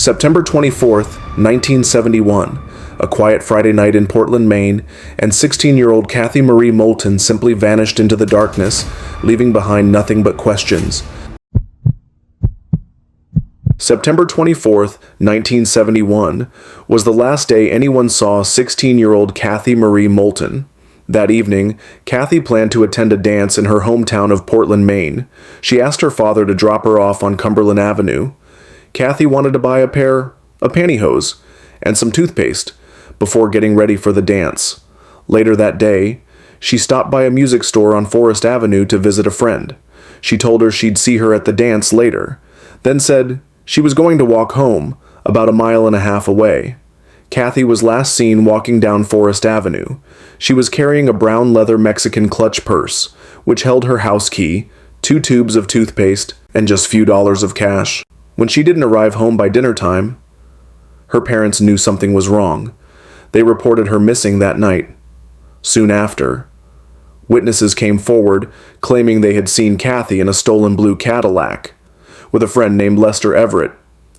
September 24th, 1971, a quiet Friday night in Portland, Maine, and 16-year-old Kathy Marie Moulton simply vanished into the darkness, leaving behind nothing but questions. September 24th, 1971, was the last day anyone saw 16-year-old Kathy Marie Moulton. That evening, Kathy planned to attend a dance in her hometown of Portland, Maine. She asked her father to drop her off on Cumberland Avenue. Kathy wanted to buy a pair of pantyhose and some toothpaste before getting ready for the dance. Later that day, she stopped by a music store on Forest Avenue to visit a friend. She told her she'd see her at the dance later, then said she was going to walk home, about 1.5 miles away. Kathy was last seen walking down Forest Avenue. She was carrying a brown leather Mexican clutch purse, which held her house key, 2 tubes of toothpaste, and just few dollars of cash. When she didn't arrive home by dinner time, her parents knew something was wrong. They reported her missing that night. Soon after, witnesses came forward claiming they had seen Kathy in a stolen blue Cadillac with a friend named Lester Everett.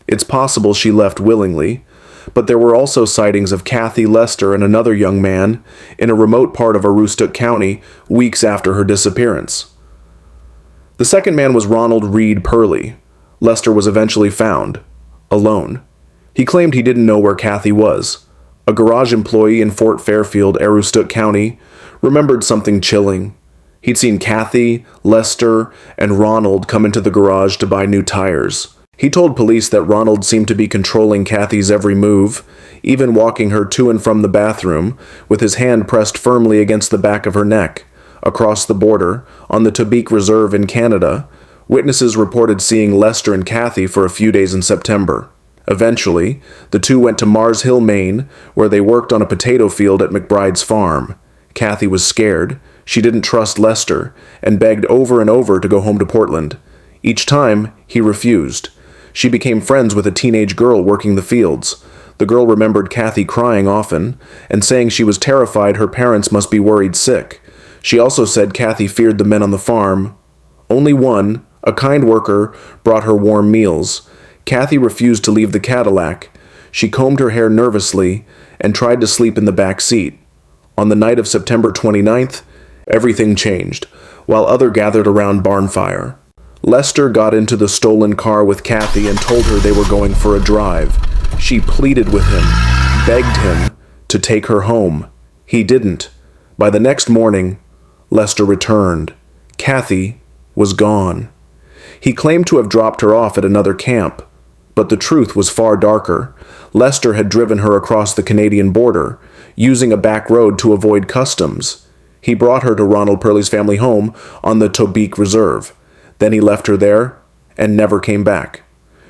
It's possible she left willingly, but there were also sightings of Kathy, Lester, and another young man in a remote part of Aroostook County weeks after her disappearance. The second man was Ronald Reed Purley. Lester was eventually found, alone. He claimed he didn't know where Kathy was. A garage employee in Fort Fairfield, Aroostook County, remembered something chilling. He'd seen Kathy, Lester, and Ronald come into the garage to buy new tires. He told police that Ronald seemed to be controlling Kathy's every move, even walking her to and from the bathroom, with his hand pressed firmly against the back of her neck. Across the border, on the Tobique Reserve in Canada, witnesses reported seeing Lester and Kathy for a few days in September. Eventually, the two went to Mars Hill, Maine, where they worked on a potato field at McBride's farm. Kathy was scared. She didn't trust Lester, and begged over and over to go home to Portland. Each time, he refused. She became friends with a teenage girl working the fields. The girl remembered Kathy crying often, and saying she was terrified her parents must be worried sick. She also said Kathy feared the men on the farm. Only one, a kind worker, brought her warm meals. Kathy refused to leave the Cadillac. She combed her hair nervously and tried to sleep in the back seat. On the night of September 29th, everything changed, while others gathered around barnfire. Lester got into the stolen car with Kathy and told her they were going for a drive. She pleaded with him, begged him to take her home. He didn't. By the next morning, Lester returned. Kathy was gone. He claimed to have dropped her off at another camp, but the truth was far darker. Lester had driven her across the Canadian border, using a back road to avoid customs. He brought her to Ronald Purley's family home on the Tobique Reserve. Then he left her there and never came back.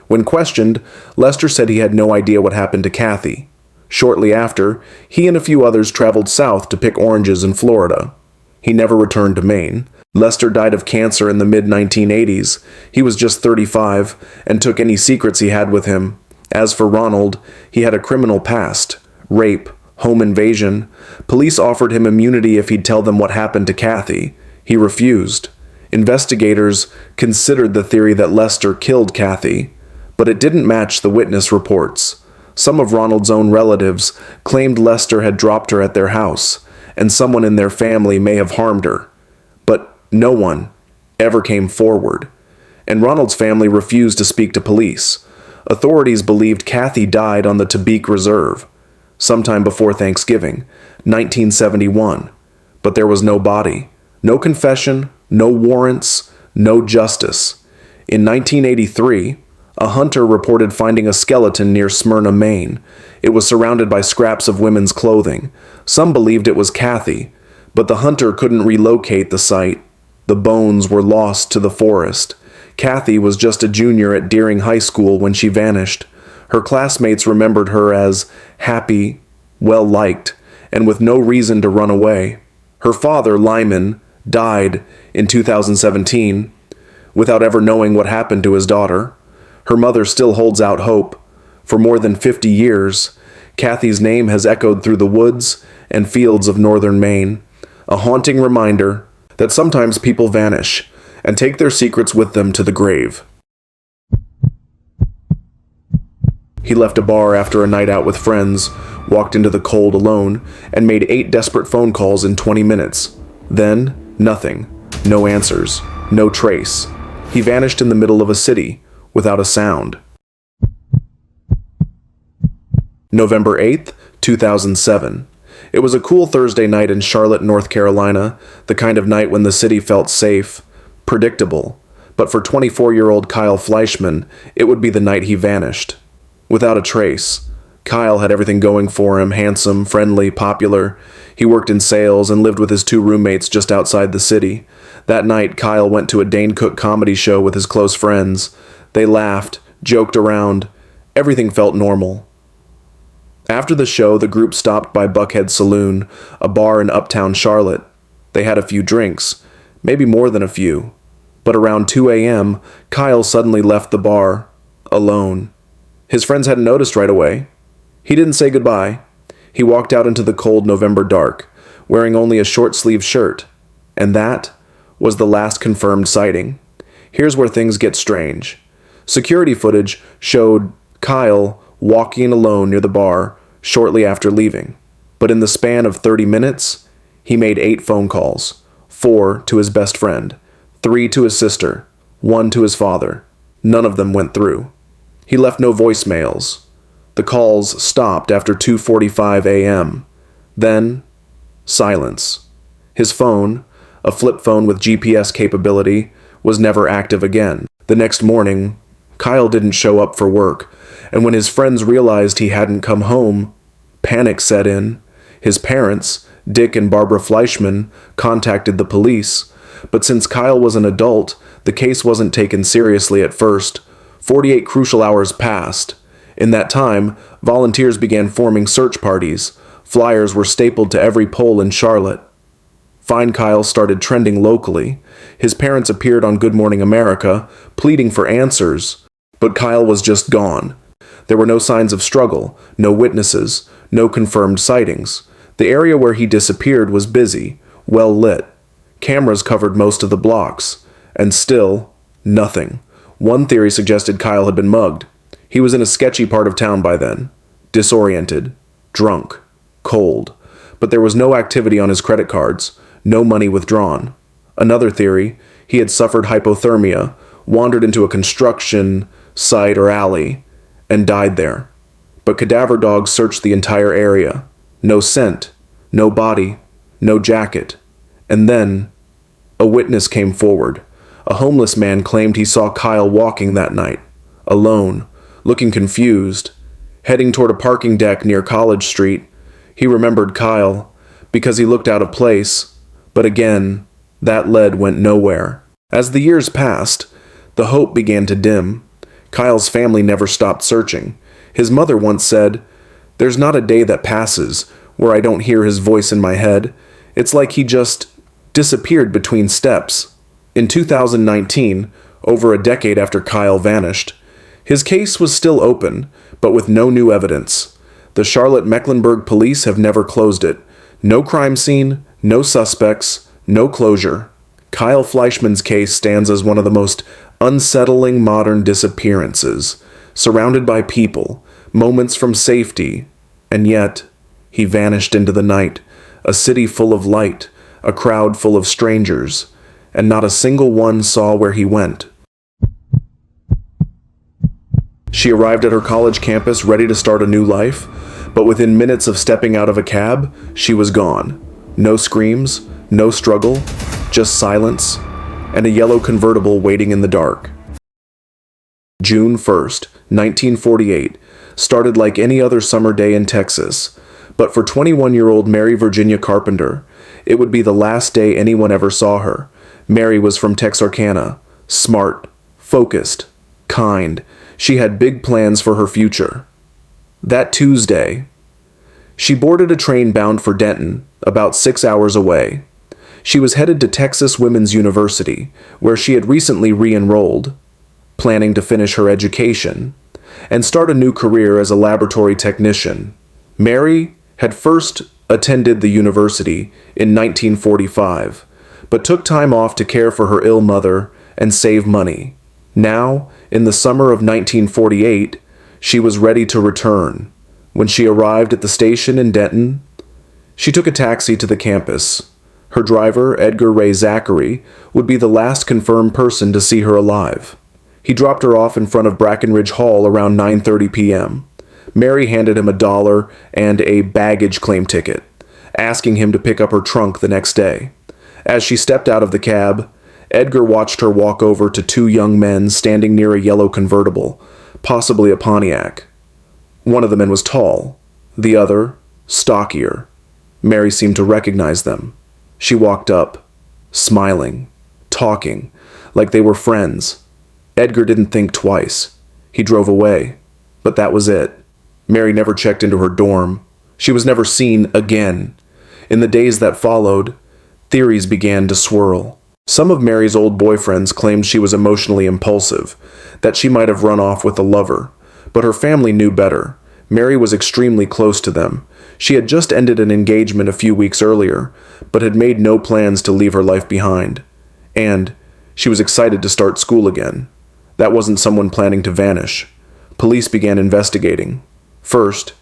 When questioned, Lester said he had no idea what happened to Kathy. Shortly after, he and a few others traveled south to pick oranges in Florida. He never returned to Maine. Lester died of cancer in the mid-1980s. He was just 35 and took any secrets he had with him. As for Ronald, he had a criminal past: rape, home invasion. Police offered him immunity if he'd tell them what happened to Kathy. He refused. Investigators considered the theory that Lester killed Kathy, but it didn't match the witness reports. Some of Ronald's own relatives claimed Lester had dropped her at their house, and someone in their family may have harmed her. But no one ever came forward, and Ronald's family refused to speak to police. Authorities believed Kathy died on the Tobique Reserve, sometime before Thanksgiving, 1971, but there was no body, no confession, no warrants, no justice. In 1983, a hunter reported finding a skeleton near Smyrna, Maine. It was surrounded by scraps of women's clothing. Some believed it was Kathy, but the hunter couldn't relocate the site. The bones were lost to the forest. Kathy was just a junior at Deering High School when she vanished. Her classmates remembered her as happy, well-liked, and with no reason to run away. Her father, Lyman, died in 2017 without ever knowing what happened to his daughter. Her mother still holds out hope. For more than 50 years, Kathy's name has echoed through the woods and fields of northern Maine, a haunting reminder that sometimes people vanish and take their secrets with them to the grave. He left a bar after a night out with friends, walked into the cold alone, and made 8 desperate phone calls in 20 minutes. Then, nothing. No answers. No trace. He vanished in the middle of a city, without a sound. November 8th, 2007. It was a cool Thursday night in Charlotte, North Carolina, the kind of night when the city felt safe, predictable. But for 24-year-old Kyle Fleischmann, it would be the night he vanished. Without a trace. Kyle had everything going for him, handsome, friendly, popular. He worked in sales and lived with his 2 roommates just outside the city. That night, Kyle went to a Dane Cook comedy show with his close friends. They laughed, joked around. Everything felt normal. After the show, the group stopped by Buckhead Saloon, a bar in uptown Charlotte. They had a few drinks, maybe more than a few. But around 2 a.m., Kyle suddenly left the bar, alone. His friends hadn't noticed right away. He didn't say goodbye. He walked out into the cold November dark, wearing only a short-sleeved shirt. And that was the last confirmed sighting. Here's where things get strange. Security footage showed Kyle walking alone near the bar shortly after leaving. But in the span of 30 minutes, he made 8 phone calls, 4 to his best friend, 3 to his sister, 1 to his father. None of them went through. He left no voicemails. The calls stopped after 2:45 a.m. Then, silence. His phone, a flip phone with GPS capability, was never active again. The next morning, Kyle didn't show up for work, and when his friends realized he hadn't come home, panic set in. His parents, Dick and Barbara Fleischmann, contacted the police, but since Kyle was an adult, the case wasn't taken seriously at first. 48 crucial hours passed. In that time, volunteers began forming search parties. Flyers were stapled to every pole in Charlotte. Find Kyle started trending locally. His parents appeared on Good Morning America, pleading for answers. But Kyle was just gone. There were no signs of struggle, no witnesses, no confirmed sightings. The area where he disappeared was busy, well lit. Cameras covered most of the blocks. And still, nothing. One theory suggested Kyle had been mugged. He was in a sketchy part of town by then. Disoriented, drunk, cold. But there was no activity on his credit cards, no money withdrawn. Another theory, he had suffered hypothermia, wandered into a construction site or alley, and died there. But cadaver dogs searched the entire area. No scent, no body, no jacket. And then, a witness came forward. A homeless man claimed he saw Kyle walking that night, alone, looking confused, heading toward a parking deck near College Street. He remembered Kyle, because he looked out of place, but again, that lead went nowhere. As the years passed, the hope began to dim. Kyle's family never stopped searching. His mother once said, "There's not a day that passes where I don't hear his voice in my head. It's like he just disappeared between steps." In 2019, over a decade after Kyle vanished, his case was still open, but with no new evidence. The Charlotte-Mecklenburg police have never closed it. No crime scene, no suspects, no closure. Kyle Fleischmann's case stands as one of the most unsettling modern disappearances, surrounded by people, moments from safety, and yet, he vanished into the night, a city full of light, a crowd full of strangers, and not a single one saw where he went. She arrived at her college campus ready to start a new life, but within minutes of stepping out of a cab, she was gone. No screams, no struggle, just silence, and a yellow convertible waiting in the dark. June 1st, 1948, started like any other summer day in Texas, but for 21-year-old Mary Virginia Carpenter, it would be the last day anyone ever saw her. Mary was from Texarkana, smart, focused, kind. She had big plans for her future. That Tuesday, she boarded a train bound for Denton, about 6 hours away. She was headed to Texas Women's University, where she had recently re-enrolled, planning to finish her education, and start a new career as a laboratory technician. Mary had first attended the university in 1945, but took time off to care for her ill mother and save money. Now, in the summer of 1948, She was ready to return. When she arrived at the station in Denton, she took a taxi to the campus. Her driver, Edgar Ray Zachary, would be the last confirmed person to see her alive. He dropped her off in front of Brackenridge Hall around 9:30 p.m. Mary handed him $1 and a baggage claim ticket, asking him to pick up her trunk the next day. As she stepped out of the cab, Edgar watched her walk over to two young men standing near a yellow convertible, possibly a Pontiac. One of the men was tall, the other, stockier. Mary seemed to recognize them. She walked up, smiling, talking, like they were friends. Edgar didn't think twice. He drove away, but that was it. Mary never checked into her dorm. She was never seen again. In the days that followed, theories began to swirl. Some of Mary's old boyfriends claimed she was emotionally impulsive, that she might have run off with a lover, but her family knew better. Mary was extremely close to them. She had just ended an engagement a few weeks earlier, but had made no plans to leave her life behind. And she was excited to start school again. That wasn't someone planning to vanish. Police began investigating. First,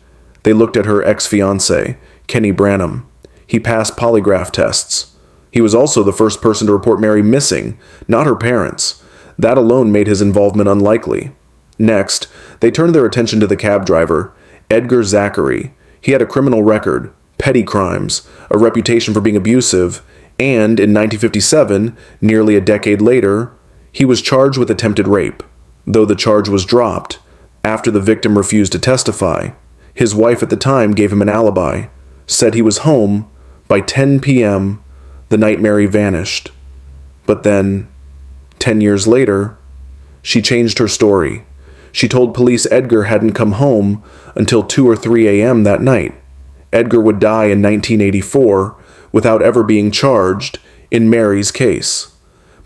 they looked at her ex-fiancé, Kenny Branham. He passed polygraph tests. He was also the first person to report Mary missing, not her parents. That alone made his involvement unlikely. Next, they turned their attention to the cab driver, Edgar Zachary. He had a criminal record, petty crimes, a reputation for being abusive, and in 1957, nearly a decade later, he was charged with attempted rape. Though the charge was dropped, after the victim refused to testify, his wife at the time gave him an alibi, said he was home by 10 p.m. the night Mary vanished. But then, 10 years later, she changed her story. She told police Edgar hadn't come home until 2 or 3 a.m. that night. Edgar would die in 1984 without ever being charged in Mary's case.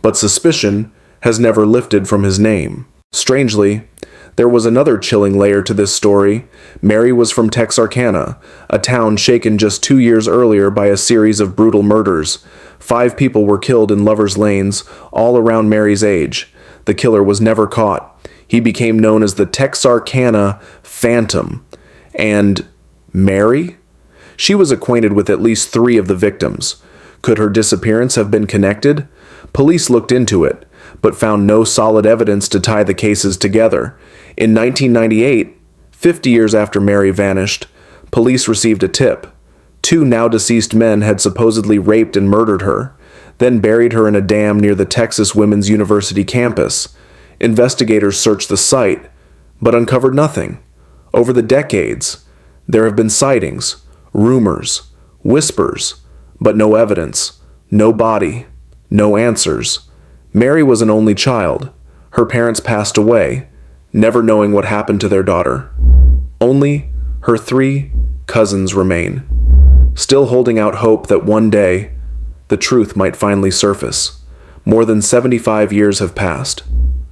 But suspicion has never lifted from his name. Strangely, there was another chilling layer to this story. Mary was from Texarkana, a town shaken just 2 years earlier by a series of brutal murders. 5 people were killed in lovers' lanes, all around Mary's age. The killer was never caught. He became known as the Texarkana Phantom. And Mary? She was acquainted with at least 3 of the victims. Could her disappearance have been connected? Police looked into it, but found no solid evidence to tie the cases together. In 1998, 50 years after Mary vanished, police received a tip. 2 now-deceased men had supposedly raped and murdered her, then buried her in a dam near the Texas Women's University campus. Investigators searched the site, but uncovered nothing. Over the decades, there have been sightings, rumors, whispers, but no evidence, no body, no answers. Mary was an only child. Her parents passed away, never knowing what happened to their daughter. Only her 3 cousins remain, still holding out hope that one day the truth might finally surface. More than 75 years have passed,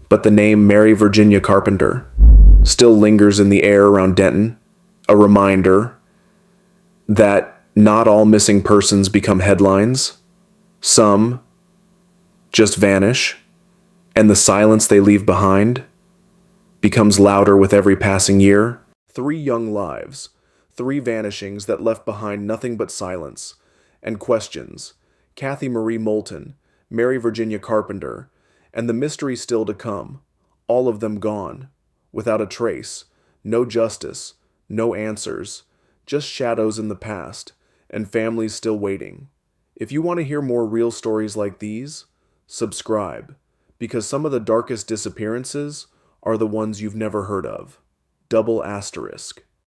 but the name Mary Virginia Carpenter still lingers in the air around Denton, a reminder that not all missing persons become headlines. Some just vanish, and the silence they leave behind becomes louder with every passing year. 3 young lives, 3 vanishings that left behind nothing but silence and questions. Kathy Marie Moulton, Mary Virginia Carpenter, and the mystery still to come. All of them gone, without a trace, no justice, no answers, just shadows in the past, and families still waiting. If you want to hear more real stories like these, subscribe, because some of the darkest disappearances are the ones you've never heard of. ***.